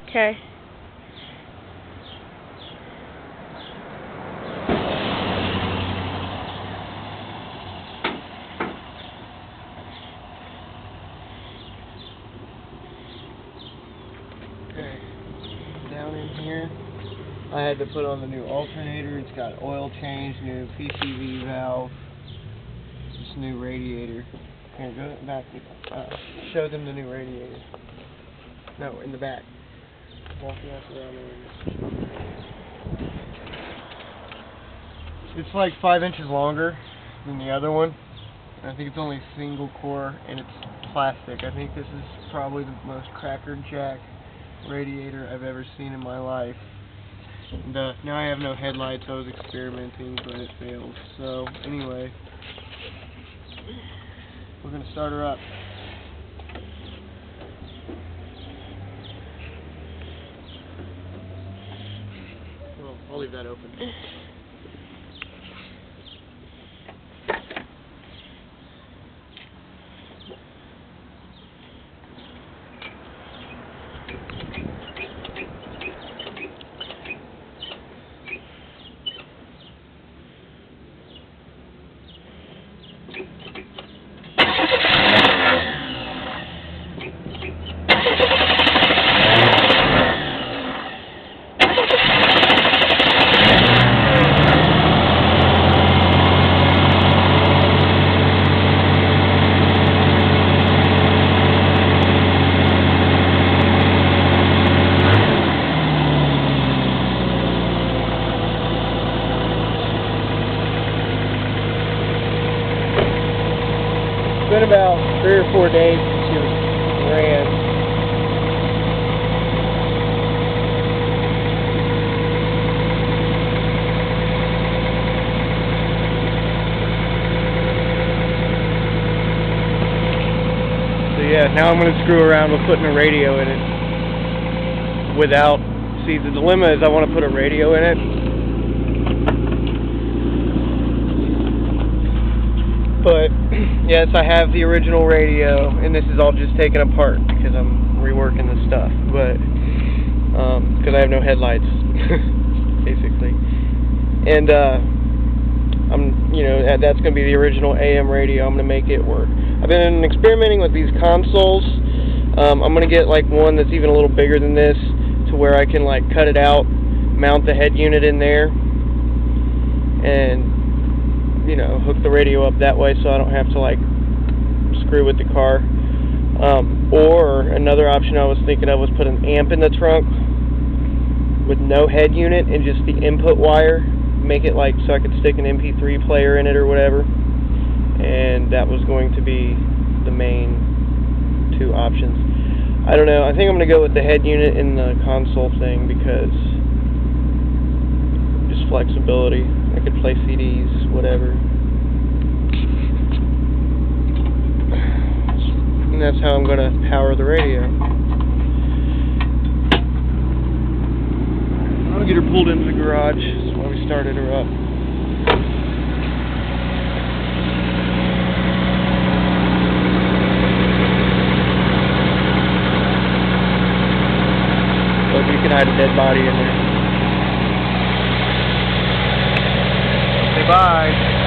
Okay. Okay. Down in here, I had to put on the new alternator. It's got oil change, new PCV valve, this new radiator. Here, go back. Show them the new radiator. No, in the back. Walk around there. It's like 5 inches longer than the other one. I think it's only single core and it's plastic. I think this is probably the most crackerjack radiator I've ever seen in my life. And now I have no headlights. I was experimenting, but it failed. So anyway, we're gonna start her up. Well, I'll leave that open. It's been about 3 or 4 days since she ran. So yeah, now I'm going to screw around with putting a radio in it. Without, see, the dilemma is I want to put a radio in it. But yes, I have the original radio, and this is all just taken apart because I'm reworking the stuff. But because I have no headlights, basically, and that's going to be the original AM radio. I'm going to make it work. I've been experimenting with these consoles. I'm going to get like one that's even a little bigger than this, to where I can like cut it out, mount the head unit in there, and hook the radio up that way so I don't have to like screw with the car. Or another option I was thinking of was put an amp in the trunk with no head unit and just the input wire, make it like so I could stick an MP3 player in it or whatever. And that was going to be the main two options. I don't know, I think I'm going to go with the head unit in the console thing because just flexibility. I could play CDs, whatever. And that's how I'm going to power the radio. I'll get her pulled into the garage. That's why we started her up. So you can hide a dead body in there. Say bye.